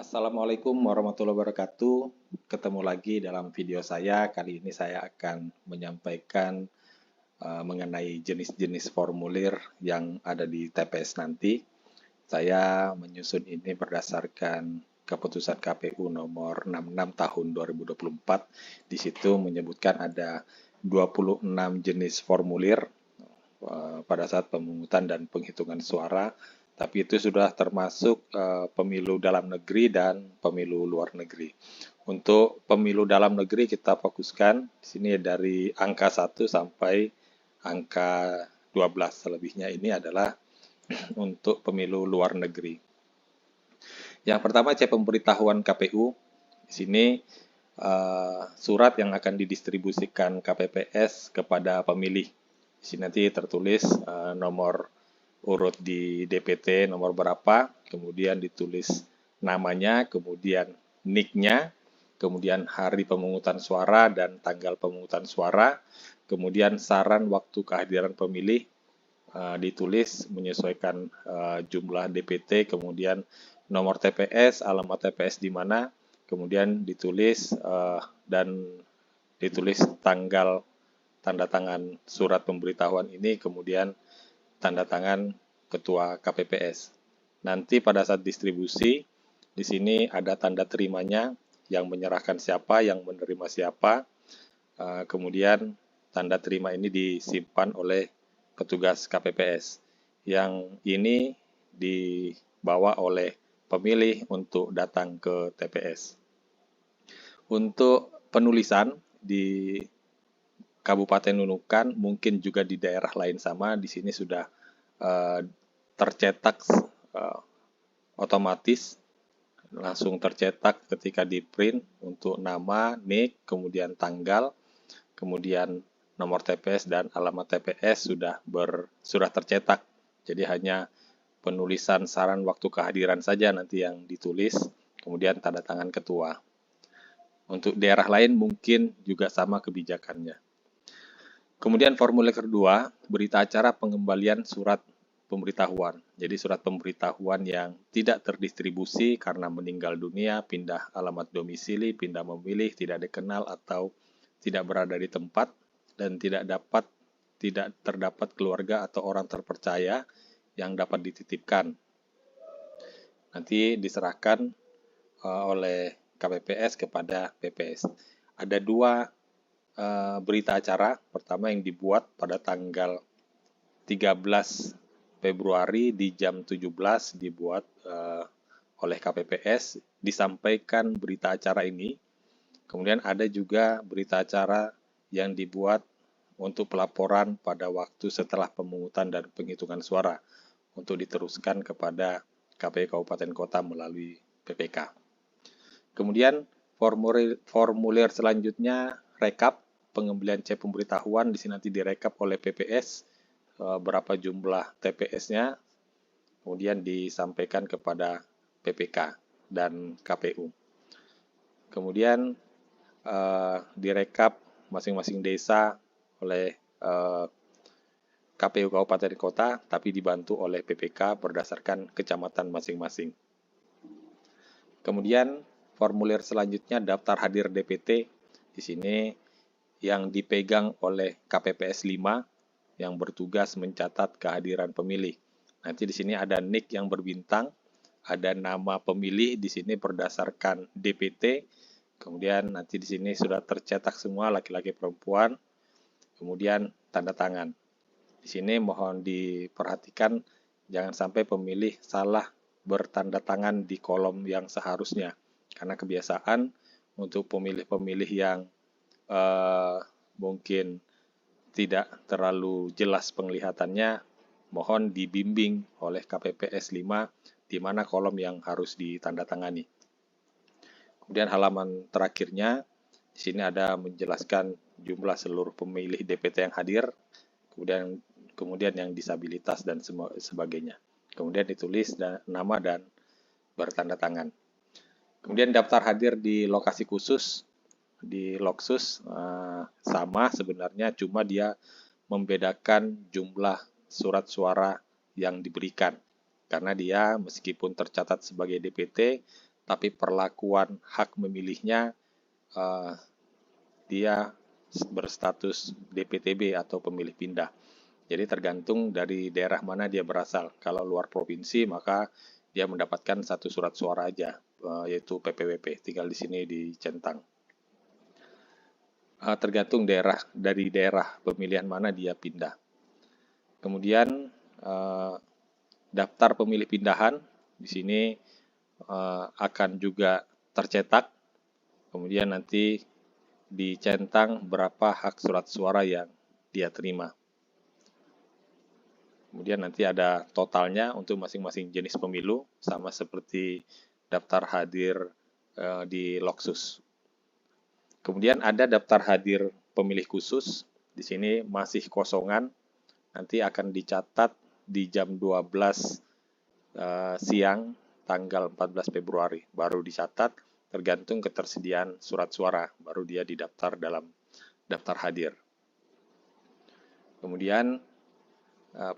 Assalamualaikum warahmatullahi wabarakatuh. Ketemu lagi dalam video saya. Kali ini saya akan menyampaikan mengenai jenis-jenis formulir yang ada di TPS nanti. Saya menyusun ini berdasarkan keputusan KPU nomor 66 tahun 2024. Di situ menyebutkan ada 26 jenis formulir pada saat pemungutan dan penghitungan suara, tapi itu sudah termasuk pemilu dalam negeri dan pemilu luar negeri. Untuk pemilu dalam negeri kita fokuskan di sini dari angka 1 sampai angka 12. Selebihnya ini adalah untuk pemilu luar negeri. Yang pertama C pemberitahuan KPU. Di sini surat yang akan didistribusikan KPPS kepada pemilih. Di sini nanti tertulis nomor urut di DPT nomor berapa, kemudian ditulis namanya, kemudian NIK-nya, kemudian hari pemungutan suara dan tanggal pemungutan suara, kemudian saran waktu kehadiran pemilih ditulis menyesuaikan jumlah DPT, kemudian nomor TPS, alamat TPS di mana, kemudian ditulis dan ditulis tanggal tanda tangan surat pemberitahuan ini, kemudian tanda tangan ketua KPPS. Nanti pada saat distribusi, di sini ada tanda terimanya, yang menyerahkan siapa, yang menerima siapa. Kemudian tanda terima ini disimpan oleh petugas KPPS. Yang ini dibawa oleh pemilih untuk datang ke TPS. Untuk penulisan di Kabupaten Nunukan, mungkin juga di daerah lain sama, di sini sudah tercetak otomatis, langsung tercetak ketika di print untuk nama, NIK, kemudian tanggal, kemudian nomor TPS dan alamat TPS sudah tercetak. Jadi hanya penulisan saran waktu kehadiran saja nanti yang ditulis, kemudian tanda tangan ketua. Untuk daerah lain mungkin juga sama kebijakannya. Kemudian formulir kedua, berita acara pengembalian surat pemberitahuan. Jadi surat pemberitahuan yang tidak terdistribusi karena meninggal dunia, pindah alamat domisili, pindah memilih, tidak dikenal atau tidak berada di tempat, dan tidak terdapat keluarga atau orang terpercaya yang dapat dititipkan. Nanti diserahkan oleh KPPS kepada PPS. Ada dua berita acara. Pertama yang dibuat pada tanggal 13 Februari di jam 17 dibuat oleh KPPS, disampaikan berita acara ini. Kemudian ada juga berita acara yang dibuat untuk pelaporan pada waktu setelah pemungutan dan penghitungan suara untuk diteruskan kepada KPU Kabupaten Kota melalui PPK. Kemudian formulir selanjutnya rekap pengembalian C pemberitahuan. Di sini nanti direkap oleh PPS berapa jumlah TPS-nya, kemudian disampaikan kepada PPK dan KPU. Kemudian direkap masing-masing desa oleh KPU Kabupaten Kota, tapi dibantu oleh PPK berdasarkan kecamatan masing-masing. Kemudian formulir selanjutnya daftar hadir DPT. Di sini yang dipegang oleh KPPS 5 yang bertugas mencatat kehadiran pemilih. Nanti di sini ada NIK yang berbintang, ada nama pemilih di sini berdasarkan DPT. Kemudian nanti di sini sudah tercetak semua laki-laki perempuan. Kemudian tanda tangan. Di sini mohon diperhatikan jangan sampai pemilih salah bertanda tangan di kolom yang seharusnya. Karena kebiasaan untuk pemilih-pemilih yang mungkin tidak terlalu jelas penglihatannya, mohon dibimbing oleh KPPS 5 di mana kolom yang harus ditandatangani. Kemudian halaman terakhirnya, di sini ada menjelaskan jumlah seluruh pemilih DPT yang hadir, kemudian yang disabilitas dan sebagainya. Kemudian ditulis nama dan bertanda tangan. Kemudian daftar hadir di lokasi khusus, di Loksus sama sebenarnya, cuma dia membedakan jumlah surat suara yang diberikan. Karena dia meskipun tercatat sebagai DPT, tapi perlakuan hak memilihnya dia berstatus DPTB atau pemilih pindah. Jadi tergantung dari daerah mana dia berasal. Kalau luar provinsi maka dia mendapatkan satu surat suara aja, yaitu PPWP. Tinggal di sini dicentang. Tergantung dari daerah pemilihan mana dia pindah. Kemudian daftar pemilih pindahan di sini akan juga tercetak. Kemudian nanti dicentang berapa hak surat suara yang dia terima. Kemudian nanti ada totalnya untuk masing-masing jenis pemilu, sama seperti daftar hadir di Loksus. Kemudian ada daftar hadir pemilih khusus, di sini masih kosongan, nanti akan dicatat di jam 12 siang tanggal 14 Februari, baru dicatat tergantung ketersediaan surat suara, baru dia didaftar dalam daftar hadir. Kemudian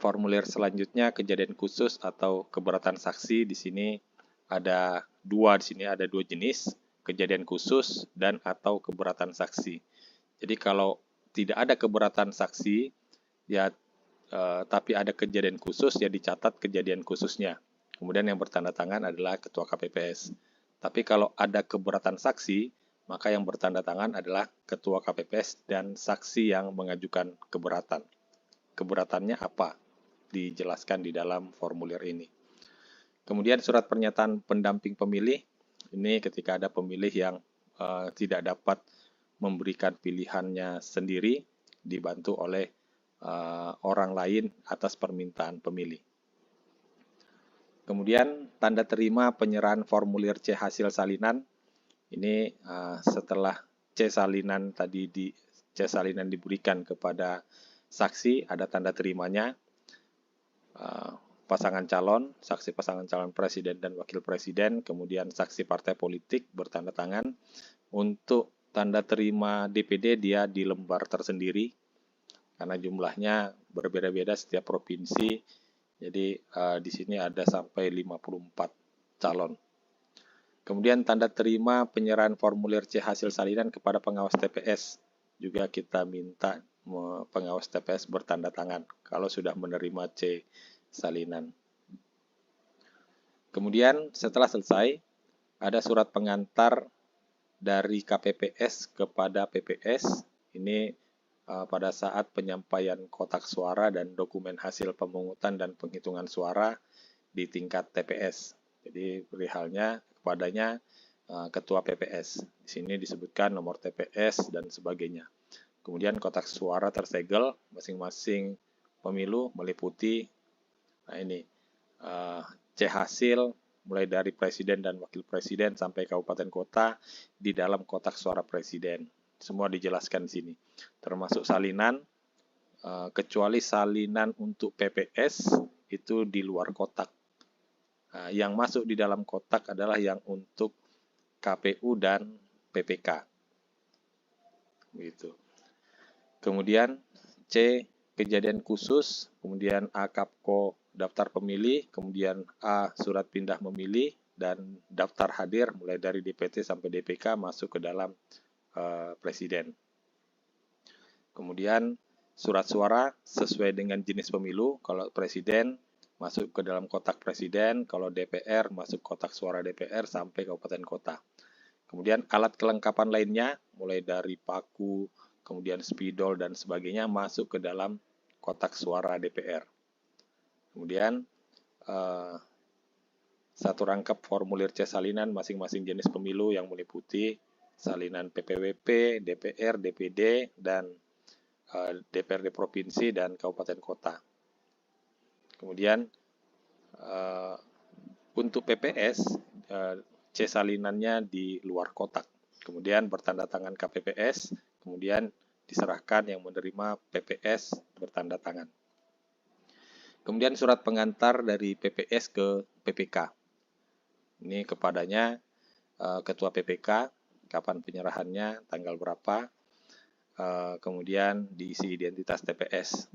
formulir selanjutnya kejadian khusus atau keberatan saksi. Di sini ada dua jenis, kejadian khusus dan atau keberatan saksi. Jadi kalau tidak ada keberatan saksi ya tapi ada kejadian khusus ya dicatat kejadian khususnya. Kemudian yang bertanda tangan adalah ketua KPPS. Tapi kalau ada keberatan saksi, maka yang bertanda tangan adalah ketua KPPS dan saksi yang mengajukan keberatan. Keberatannya apa? Dijelaskan di dalam formulir ini. Kemudian surat pernyataan pendamping pemilih, ini ketika ada pemilih yang tidak dapat memberikan pilihannya sendiri, dibantu oleh orang lain atas permintaan pemilih. Kemudian tanda terima penyerahan formulir C hasil salinan, ini setelah C salinan diberikan kepada saksi, ada tanda terimanya, pasangan calon, saksi pasangan calon presiden dan wakil presiden, kemudian saksi partai politik bertanda tangan. Untuk tanda terima DPD dia di lembar tersendiri, karena jumlahnya berbeda-beda setiap provinsi, jadi di sini ada sampai 54 calon. Kemudian tanda terima penyerahan formulir C hasil salinan kepada pengawas TPS, juga kita minta pengawas TPS bertanda tangan kalau sudah menerima C salinan. Kemudian setelah selesai, ada surat pengantar dari KPPS kepada PPS. Ini pada saat penyampaian kotak suara dan dokumen hasil pemungutan dan penghitungan suara di tingkat TPS. Jadi perihalnya kepadanya ketua PPS. Di sini disebutkan nomor TPS dan sebagainya. Kemudian kotak suara tersegel, masing-masing pemilu meliputi ini C hasil mulai dari presiden dan wakil presiden sampai kabupaten kota di dalam kotak suara presiden. Semua dijelaskan di sini. Termasuk salinan, kecuali salinan untuk PPS itu di luar kotak. Yang masuk di dalam kotak adalah yang untuk KPU dan PPK. Begitu. Kemudian C kejadian khusus, kemudian A Kapko daftar pemilih, kemudian A surat pindah memilih, dan daftar hadir mulai dari DPT sampai DPK masuk ke dalam presiden. Kemudian surat suara sesuai dengan jenis pemilu, kalau presiden masuk ke dalam kotak presiden, kalau DPR masuk kotak suara DPR sampai kabupaten kota. Kemudian alat kelengkapan lainnya mulai dari paku, kemudian spidol dan sebagainya masuk ke dalam kotak suara DPR. Kemudian satu rangkap formulir C salinan masing-masing jenis pemilu yang meliputi salinan PPWP, DPR, DPD, dan DPRD provinsi dan kabupaten kota. Kemudian untuk PPS C salinannya di luar kotak. Kemudian bertanda tangan KPPS, kemudian diserahkan yang menerima PPS bertanda tangan. Kemudian surat pengantar dari PPS ke PPK. Ini kepadanya ketua PPK, kapan penyerahannya, tanggal berapa, kemudian diisi identitas TPS.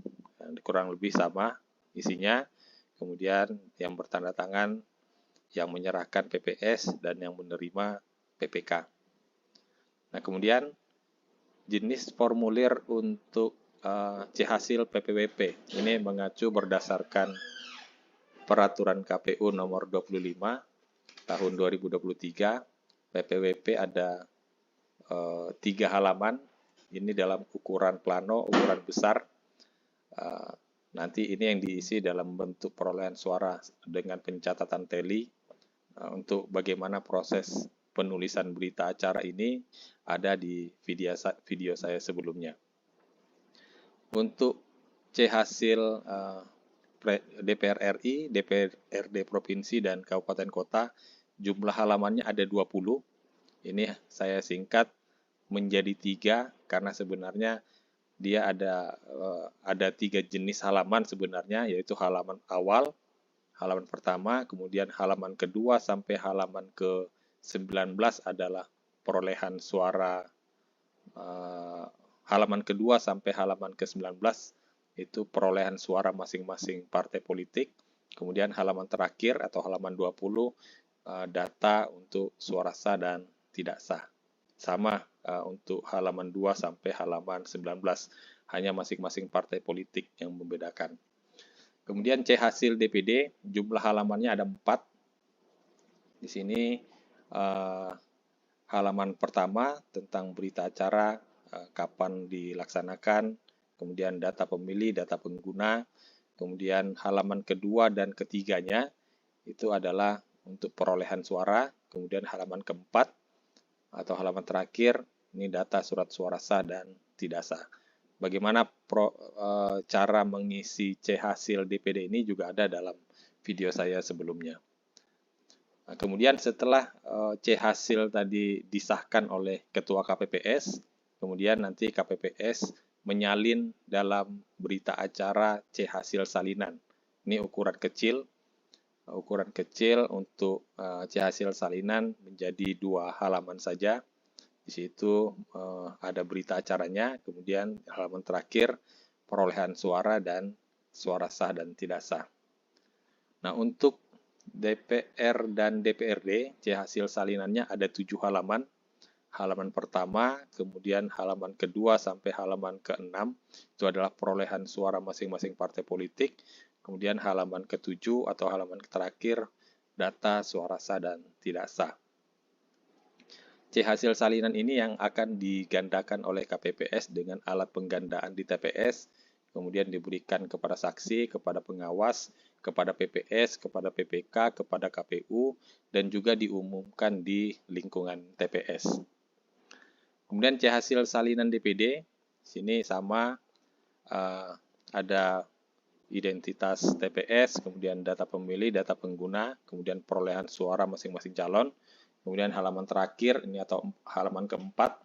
Kurang lebih sama isinya. Kemudian yang bertanda tangan yang menyerahkan PPS dan yang menerima PPK. Nah, kemudian jenis formulir untuk C-hasil PPWP ini mengacu berdasarkan Peraturan KPU nomor 25 tahun 2023. PPWP ada 3 halaman. Ini dalam ukuran plano, ukuran besar. Nanti ini yang diisi dalam bentuk perolehan suara dengan pencatatan teli. Untuk bagaimana proses penulisan berita acara ini ada di video saya sebelumnya. Untuk C-hasil DPR RI, DPRD Provinsi, dan Kabupaten Kota, jumlah halamannya ada 20. Ini saya singkat menjadi 3 karena sebenarnya dia ada 3 jenis halaman sebenarnya, yaitu halaman awal, halaman pertama, kemudian halaman kedua sampai halaman ke-19 adalah perolehan suara. Halaman kedua sampai halaman ke-19 itu perolehan suara masing-masing partai politik. Kemudian halaman terakhir atau halaman 20 data untuk suara sah dan tidak sah. Sama untuk halaman 2 sampai halaman 19, hanya masing-masing partai politik yang membedakan. Kemudian C-hasil DPD, jumlah halamannya ada 4. Di sini halaman pertama tentang berita acara, kapan dilaksanakan, kemudian data pemilih, data pengguna, kemudian halaman kedua dan ketiganya itu adalah untuk perolehan suara, kemudian halaman keempat atau halaman terakhir ini data surat suara sah dan tidak sah. Bagaimana cara mengisi C-hasil DPD ini juga ada dalam video saya sebelumnya. Nah, kemudian setelah C-hasil tadi disahkan oleh Ketua KPPS, kemudian nanti KPPS menyalin dalam berita acara C-hasil salinan. Ini ukuran kecil untuk C-hasil salinan menjadi 2 halaman saja. Di situ ada berita acaranya, kemudian halaman terakhir perolehan suara dan suara sah dan tidak sah. Nah, untuk DPR dan DPRD, C-hasil salinannya ada 7 halaman. Halaman pertama, kemudian halaman kedua sampai halaman ke-6, itu adalah perolehan suara masing-masing partai politik. Kemudian halaman ke-7 atau halaman terakhir, data suara sah dan tidak sah. C-hasil salinan ini yang akan digandakan oleh KPPS dengan alat penggandaan di TPS, kemudian diberikan kepada saksi, kepada pengawas, kepada PPS, kepada PPK, kepada KPU, dan juga diumumkan di lingkungan TPS. Kemudian C-hasil salinan DPD, sini sama ada identitas TPS, kemudian data pemilih, data pengguna, kemudian perolehan suara masing-masing calon, kemudian halaman terakhir ini atau halaman keempat,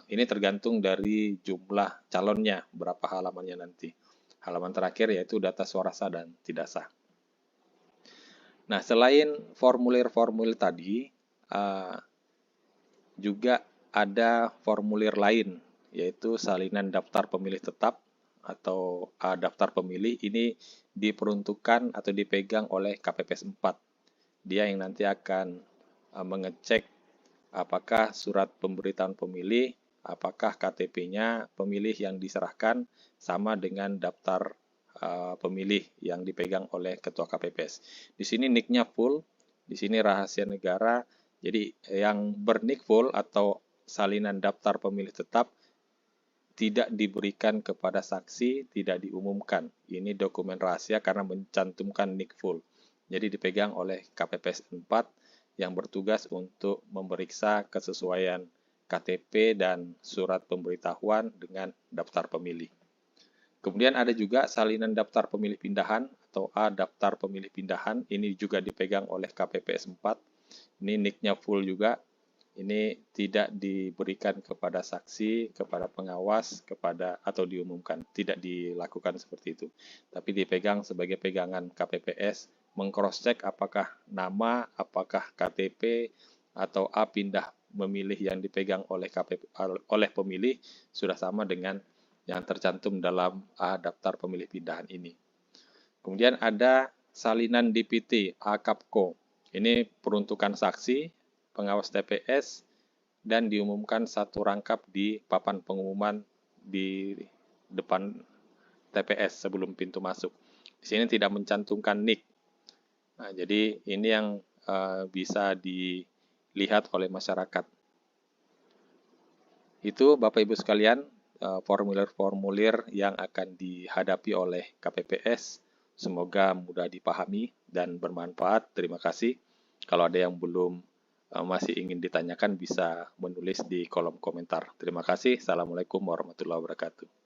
ini tergantung dari jumlah calonnya, berapa halamannya nanti. Halaman terakhir yaitu data suara sah dan tidak sah. Nah, selain formulir-formulir tadi, juga ada formulir lain, yaitu salinan daftar pemilih tetap atau daftar pemilih. Ini diperuntukkan atau dipegang oleh KPPS 4. Dia yang nanti akan mengecek apakah surat pemberitahuan pemilih, apakah KTP-nya pemilih yang diserahkan sama dengan daftar pemilih yang dipegang oleh Ketua KPPS. Di sini NIK-nya full, di sini rahasia negara. Jadi yang bernik full atau salinan daftar pemilih tetap tidak diberikan kepada saksi, tidak diumumkan. Ini dokumen rahasia karena mencantumkan NIK full. Jadi dipegang oleh KPPS 4 yang bertugas untuk memeriksa kesesuaian KTP dan surat pemberitahuan dengan daftar pemilih. Kemudian ada juga salinan daftar pemilih pindahan atau daftar pemilih pindahan. Ini juga dipegang oleh KPPS 4. Ini NIK-nya full juga. Ini tidak diberikan kepada saksi, kepada pengawas, atau diumumkan. Tidak dilakukan seperti itu. Tapi dipegang sebagai pegangan KPPS, meng-cross-check apakah nama, apakah KTP, atau pindah memilih yang dipegang oleh pemilih sudah sama dengan yang tercantum dalam daftar pemilih pindahan ini. Kemudian ada salinan DPT AKAPKO. Ini peruntukan saksi, pengawas TPS, dan diumumkan satu rangkap di papan pengumuman di depan TPS sebelum pintu masuk. Di sini tidak mencantumkan NIK. Nah, jadi ini yang bisa dilihat oleh masyarakat. Itu Bapak Ibu sekalian, formulir-formulir yang akan dihadapi oleh KPPS. Semoga mudah dipahami dan bermanfaat. Terima kasih. Kalau ada yang belum masih ingin ditanyakan bisa menulis di kolom komentar. Terima kasih. Assalamualaikum warahmatullahi wabarakatuh.